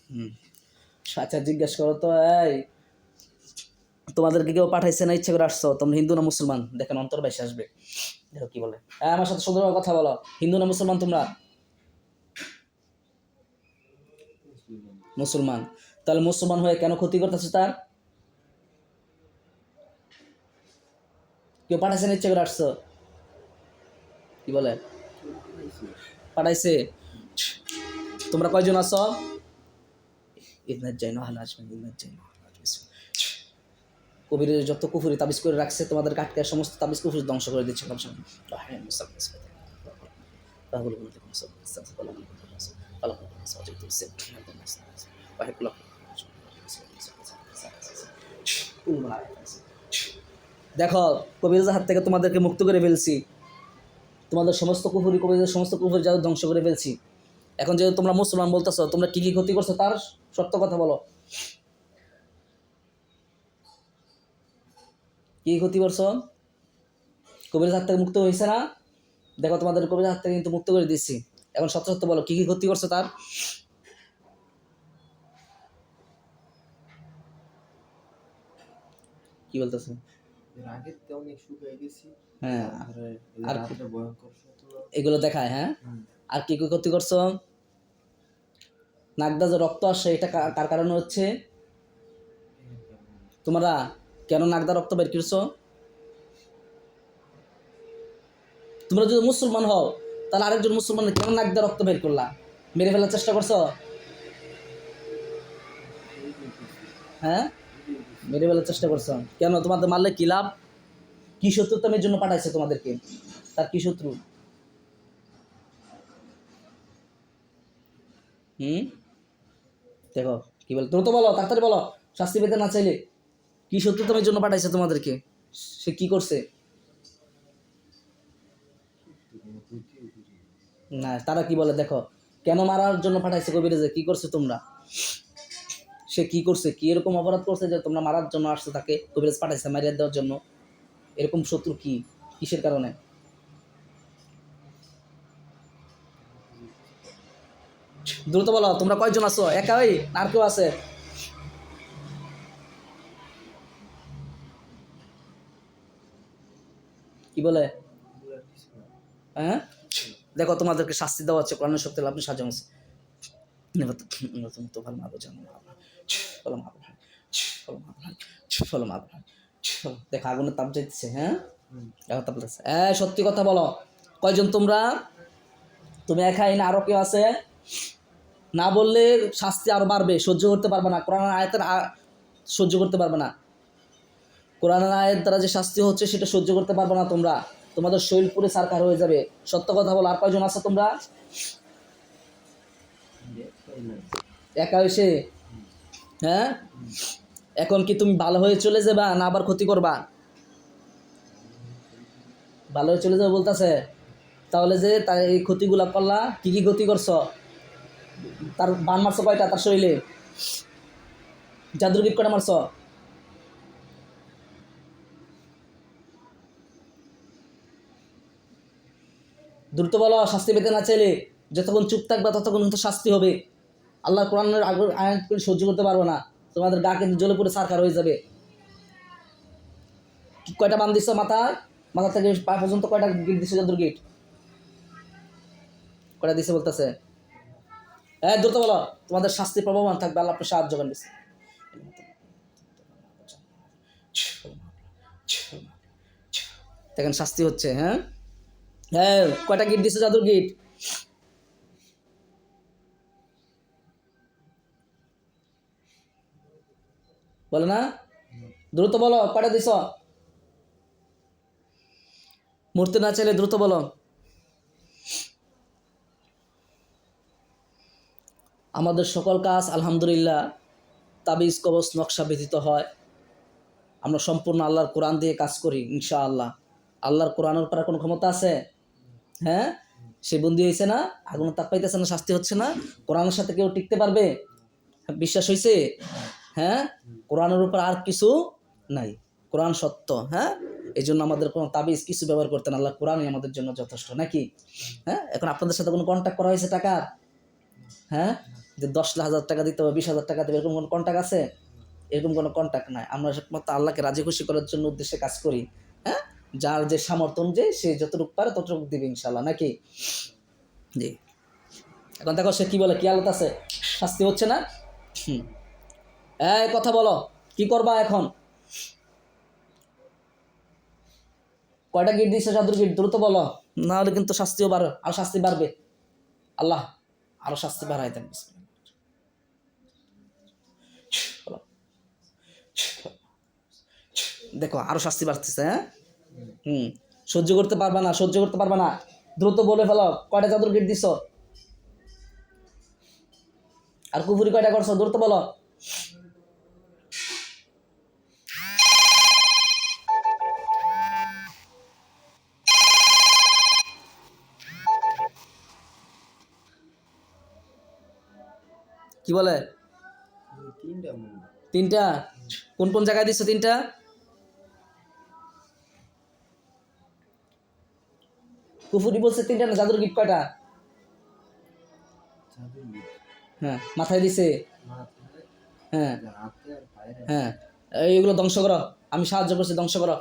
হুম। আচ্ছা জিজ্ঞেস করো তো, এই তোমাদেরকে কেউ পাঠাইছে না ইচ্ছে করে আসছো? তোমরা হিন্দু না মুসলমান? দেখেন অন্তর বাইসে আসবে। দেখো কি বলে। আমার সাথে সুন্দরভাবে কথা বলো। হিন্দু না মুসলমান তোমরা? মুসলমান। তাহলে মুসলমান হয়ে কেন ক্ষতি করতেছে তার? কেউ পাঠাইছে না ইচ্ছে করে আসছো? কি বলে পাঠাইছে? তোমরা কয়জন আছো? কবিরের যত কুফুরি তাবিজ করে রাখছে তোমাদের কাটকে সমস্ত তাবিজ কুফুরি ধ্বংস করে দিচ্ছে। দেখো কবিরের হাত থেকে তোমাদেরকে মুক্ত করে ফেলছি, তোমাদের সমস্ত কুফুরি কবিরের সমস্ত কুফুরি জাদু ধ্বংস করে ফেলছি। এখন যেহেতু তোমরা মুসলমান বলতেছো, তোমরা কি কি ক্ষতি করছো তার সত্য কথা বলো। কি ক্ষতি করছো? কবিরের হাত থেকে মুক্ত হয়েছে না? দেখো তোমাদের কবিরের হাত থেকে কিন্তু মুক্ত করে দিচ্ছি। এখন সত্য সত্য বলো, কি কি ক্ষতি করছো তার? কি বলতেছে? হ্যাঁ, আর এগুলো দেখায়। হ্যাঁ, আর কি কি ক্ষতি করছো? নাকদা যে রক্ত আসে এটা কার কারণে হচ্ছে? তোমরা কেন নাকদা রক্ত বের করছো? তোমরা যদি মুসলমান হও তাহলে আরেকজন মুসলমান কেন নাকদা রক্ত বের করলা? মেরে ফেলার চেষ্টা করছো? হ্যাঁ, মেরে ফেলার চেষ্টা করছো কেন? তোমাদের মারলে কি লাভ? কি শত্রুতামের জন্য পাঠাইছে তোমাদেরকে? তার কি শত্রু? দেখো কি বল, দ্রুত বলো, তাড়াতাড়ি বলো। শাস্তি পেতে না চাইলে কি শত্রুতামের জন্য পাঠাইছে তোমাদেরকে? সে কি করছে? না, তারা কি বলে দেখো, কেন মারার জন্য পাঠাইছে কবিরাজে? কি করছে তোমরা? সে কি করছে? কি এরকম অপরাধ করছে যে তোমরা মারার জন্য আসছো তাকে? কবিরাজ পাঠাইছে মারিয়ে দেওয়ার জন্য? এরকম শত্রু কি? কিসের কারণে? দ্রুত বলো, তোমরা কয়জন আছো? একাই আর কেউ আছে? কি বলে? হ্যাঁ, দেখো তোমাদেরকে শাস্তি দেওয়া হচ্ছে কোরআনের শক্তি, আপনি সাজানো তো ভালো মারবো জানো দেখো আগুনের তাপ যাইতেছে। হ্যাঁ, তাপ যাচ্ছে। সত্যি কথা বলো, কয়জন তোমরা? তুমি একাই না আরো কেউ আছে? না বললে শাস্তি আরো বাড়বে, সহ্য করতে পারবে না। কোরআনের আয়াতের সহ্য করতে পারবে না। কোরআনের আয়াত দ্বারা যে শাস্তি হচ্ছে সেটা সহ্য করতে পারবে না তোমরা। তোমাদের শরীর পুরে সারকার হয়ে যাবে। সত্য কথা বলো, আর কয়জন আছে তোমরা? একা এসে? হ্যাঁ, এখন কি তুমি ভালো হয়ে চলে যাবা না আবার ক্ষতি করবা? ভালো হয়ে চলে যাবে বলতেছে। তাহলে যে তার এই ক্ষতিগুলা করলা, কি কি ক্ষতি করছো? তার বান মারছো কয়টা তার শরীরে? জাদুর গিট কয়টা মারছো? দ্রুত বলো, শাস্তি পেতে না চাইলে। যতক্ষণ চুপ থাকবে ততক্ষণ কিন্তু শাস্তি হবে। আল্লাহ কোরআনের আয়াত করে সহ্য করতে পারবো না, তোমাদের গা কিন্তু জ্বলে পুরো সারকার হয়ে যাবে। কয়টা বান দিচ্ছ মাথায়? মাথা থেকে পা পর্যন্ত কয়টা গিট দিচ্ছে? জাদুর গিট কয়টা দিচ্ছে বলতেছে? দ্রুত বলো, তোমাদের শাস্তি প্রবহমান থাকবে, আল্লাহ আপনার সাহায্য করবে। দেখেন শাস্তি হচ্ছে। হ্যাঁ, হ্যাঁ, কয়টা গিট দিচ্ছে জাদুর গিট? বলে না? দ্রুত বলো, কয়টা দিছ? মরতে না চাইলে দ্রুত বলো। আমাদের সকল কাজ আলহামদুলিল্লাহ তাবিজ কবচ নকশা ব্যতীত হয়। আমরা সম্পূর্ণ আল্লাহর কোরআন দিয়ে কাজ করি ইনশাআল্লাহ। আল্লাহর কোরআনের উপর কোনো ক্ষমতা আছে? হ্যাঁ, সে বন্দী হয়েছে না, আগুন তাপ পাইতেছে না, শাস্তি হচ্ছে না। কোরআনের সাথে কেউ টিকতে পারবে? বিশ্বাস হয়েছে? হ্যাঁ, কোরআনের উপর আর কিছু নাই, কোরআন সত্য। হ্যাঁ, এই জন্য আমাদের কোনো তাবিজ কিছু ব্যবহার করতেন, আল্লাহ কোরআনই আমাদের জন্য যথেষ্ট নাকি? হ্যাঁ, এখন আপনাদের সাথে কোনো কন্ট্যাক্ট করা হয়েছে টাকার? হ্যাঁ, যে 10,000 টাকা দিতে হবে, 20,000 টাকা দেবে, এরকম কোনো কন্ট্যাক্ট আছে? এরকম কোনো কন্ট্যাক্ট নাই। আমরা একমাত্র আল্লাহকে রাজি খুশি করার জন্য উদ্দেশ্যে কাজ করি। হ্যাঁ, যার যে সামর্থ্য অনুযায়ী সে যতটুকু পারে ততটুকু দিবে ইনশাল্লাহ, নাকি? জি। এখন দেখো সে কি বলে, কি হালত আছে, শাস্তি হচ্ছে না? এই কথা বলো, কি করবা এখন? কয়টা গিট দিচ্ছে? জাদুর গিট, দ্রুত বলো, না হলে কিন্তু শাস্তিও বাড়বে, আর শাস্তি বাড়বে। আল্লাহ আরো শাস্তি বাড়াই দেন। বলো। দেখো আরো শাস্তি বাড়তেছে। হ্যাঁ, সহ্য করতে পারবা না, সহ্য করতে পারবা না, দ্রুত বলে ফেলো কয়টা জাদুর গিট দিছ, আর কুফুরি কয়টা করছো, দ্রুত বলো। কি বলে? তিনটা? কোন কোন জায়গায় দিচ্ছ তিনটা? কুফুরি বলছে তিনটা না, জাদুর গিট কয়টা? হ্যাঁ, মাথায় দিছে। হ্যাঁ হ্যাঁ, এইগুলো ধ্বংস করো, আমি সাহায্য করছি, ধ্বংস করো।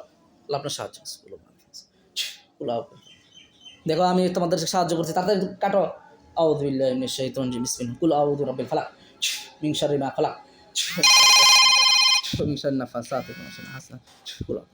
আল্লাহ আপনার সাহায্য করছে। দেখো আমি তোমাদের সাহায্য করছি, তাড়াতাড়ি কাটো। আউযু বিল্লাহি মিনাশ শাইতানির রাজিম, বিসমিল্লাহ, কুল আউযু বিরাব্বিল ফালাক, মিন শাররি মা খালাক, মিন শাররি নাফাসাতি ফিল উকাদ,